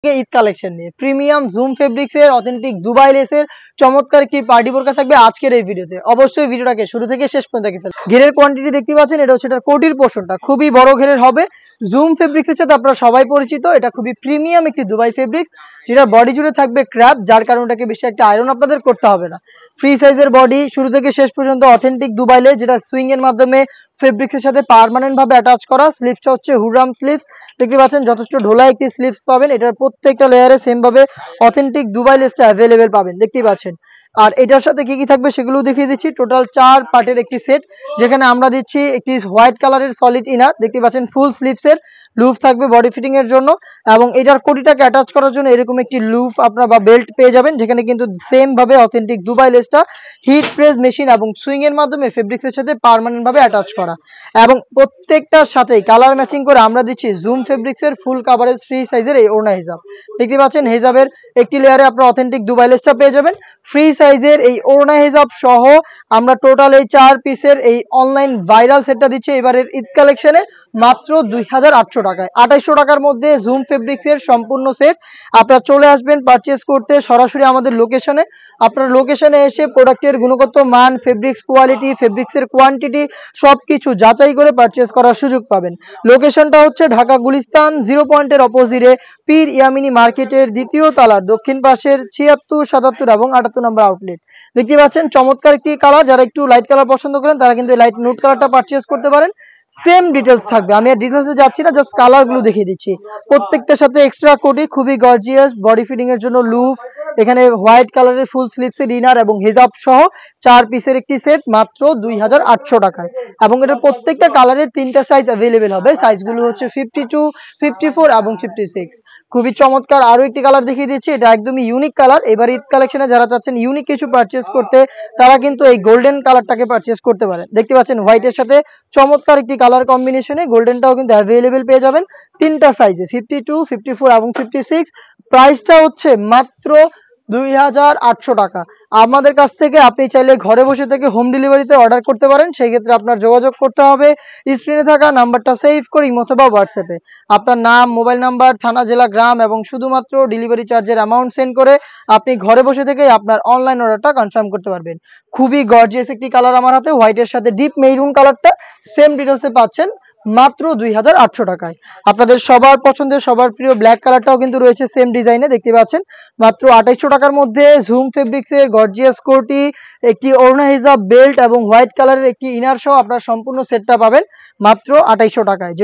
Eid collection নিয়ে premium zoom fabrics এর authentic Dubai লেসের চমৎকার একটি পার্টি বোরকা থাকবে আজকের এই ভিডিওতে। অবশ্যই ভিডিওটাকে শুরু থেকে শেষ পর্যন্ত দেখে ফেলুন। ঘেরের কোয়ান্টিটি দেখতে পাচ্ছেন, এটা হচ্ছে এটার কোটির পোর্শনটা খুবই বড় ঘেরের হবে। জুম ফেব্রিক্স এর সাথে আপনারা সবাই পরিচিত, এটা খুবই প্রিমিয়াম একটি দুবাই ফেব্রিক্স, যেটা বডি জুড়ে থাকবে ক্র্যাপ, যার কারণে এটাকে বেশি একটা আয়রন আপনাদের করতে হবে না। ফ্রি সাইজের বডি, শুরু থেকে শেষ পর্যন্ত অথেন্টিক দুবাই লেস, যেটা সুইং এর মাধ্যমে ফেব্রিক্স এর সাথে পার্মানেন্ট ভাবে অ্যাটাচ করা। স্লিভসটা হচ্ছে হুরাম স্লিভস, দেখতে পাচ্ছেন যথেষ্ট ঢোলা একটি স্লিভস পাবেন। এটার প্রত্যেকটা লেয়ারে সেম ভাবে অথেন্টিক দুবাই লেসটা অ্যাভেলেবেল পাবেন, দেখতেই পাচ্ছেন। আর এটার সাথে কি কি থাকবে সেগুলো দেখিয়ে দিচ্ছি। টোটাল 4 পার্টের একটি সেট, যেখানে আমরা দিচ্ছি একটি হোয়াইট কালারের সলিড ইনার, দেখতে পাচ্ছেন ফুল স্লিভস এর লুফ থাকবে বডি ফিটিং এর জন্য, এবং এটার কোটিটাকে অ্যাটাচ করার জন্য এরকম একটি লুফ আপনারা বা বেল্ট পেয়ে যাবেন, যেখানে কিন্তু সেম ভাবে অথেন্টিক দুবাই লেসটা হিট প্রেস মেশিন এবং সুইং এর মাধ্যমে ফেব্রিক্স এর সাথে পার্মানেন্ট ভাবে অ্যাটাচ করা। এবং প্রত্যেকটার সাথেই কালার ম্যাচিং করে আমরা দিচ্ছি জুম ফেব্রিক্স এর ফুল কাভারেজ ফ্রি সাইজের এই ওড়না হিজাব, দেখতে পাচ্ছেন হিজাবের একটি লেয়ারে আপনারা অথেন্টিক দুবাই লেসটা পেয়ে যাবেন। ফ্রি সাইজের এই ওড়না হিজাব সহ আমরা টোটাল এই 4 পিসের এই অনলাইন ভাইরাল সেটটা দিচ্ছি এবারের ঈদ কালেকশনে মাত্র 2800 টাকায়। 2800 টাকার মধ্যে জুম ফেব্রিক্স এর সম্পূর্ণ সেট আপনারা চলে আসবেন পারচেজ করতে সরাসরি আমাদের লোকেশনে। আপনার লোকেশনে এসে প্রোডাক্টের গুণগত মান, ফেব্রিক্স কোয়ালিটি, ফেব্রিক্সের কোয়ান্টিটি সবকিছু যাচাই করে পারচেজ করার সুযোগ পাবেন। লোকেশনটা হচ্ছে ঢাকা গুলিস্তান 0 পয়েন্টের অপোজিটে পীর ইয়ামিনী মার্কেটের দ্বিতীয় তলার দক্ষিণ পাশের 76, 77 এবং 78 নম্বর আউটলেট। দেখতে পাচ্ছেন চমৎকার একটি কালার, যারা একটু লাইট কালার পছন্দ করেন তারা কিন্তু লাইট নোট কালারটা পারচেজ করতে পারেন। সেম ডিটেলস থাকবে, আমি আর ডিটেলসে যাচ্ছি না, জাস্ট কালারগুলো দেখিয়ে দিচ্ছি। প্রত্যেকটার সাথে এক্সট্রা কোটি, খুবই গর্জিয়াস বডি ফিটিং এর জন্য লুফ, এখানে হোয়াইট কালারের ফুল স্লিভসের ইনার এবং হিজাব সহ 4 পিসের একটি সেট মাত্র 2800 টাকায়। এবং এটার প্রত্যেকটা কালারের 3টা সাইজ অ্যাভেলেবেল হবে, সাইজগুলো হচ্ছে 52, 54 এবং 56। খুবই চমৎকার আরো একটি কালার দেখিয়ে দিচ্ছি, এটা একদমই ইউনিক কালার। এবার ঈদ কালেকশনে যারা চাচ্ছেন ইউনিক কিছু পারচেজ করতে, তারা কিন্তু এই গোল্ডেন কালারটাকে পারচেজ করতে পারেন। দেখতে পাচ্ছেন হোয়াইটের সাথে চমৎকার একটি কালার কম্বিনেশনে গোল্ডেনটাও কিন্তু অ্যাভেলেবেল পেয়ে যাবেন 3টা সাইজে 52, 54 এবং 56। প্রাইসটা হচ্ছে মাত্র 2800 টাকা। আমাদের কাছ থেকে আপনি চাইলে ঘরে বসে থেকে হোম ডেলিভারিতে অর্ডার করতে পারেন। সেই ক্ষেত্রে আপনার যোগাযোগ করতে হবে স্ক্রিনে থাকা নাম্বারটা সেভ করে অথবা হোয়াটসঅ্যাপে আপনার নাম, মোবাইল নাম্বার, থানা, জেলা, গ্রাম এবং শুধুমাত্র ডেলিভারি চার্জের অ্যামাউন্ট সেন্ড করে আপনি ঘরে বসে থেকেই আপনার অনলাইন অর্ডারটা কনফার্ম করতে পারবেন। খুবই গর্জিয়াস একটি কালার আমার হাতে, হোয়াইটের সাথে ডিপ মেরুন কালারটা সেম ডিটেলসে পাচ্ছেন মাত্র 2800 টাকায়। আপনাদের সবার পছন্দের সবার প্রিয় ব্ল্যাক কালারটাও কিন্তু রয়েছে সেম ডিজাইনে, দেখতে পাচ্ছেন মাত্র 2800 টাকার মধ্যে জুম ফেব্রিক্স এর গর্জিয়াস কোটি, একটি ওড়না হিজাব, বেল্ট এবং হোয়াইট কালারের একটি ইনার সহ আপনার সম্পূর্ণ সেটটা পাবেন মাত্র 2800 টাকায়।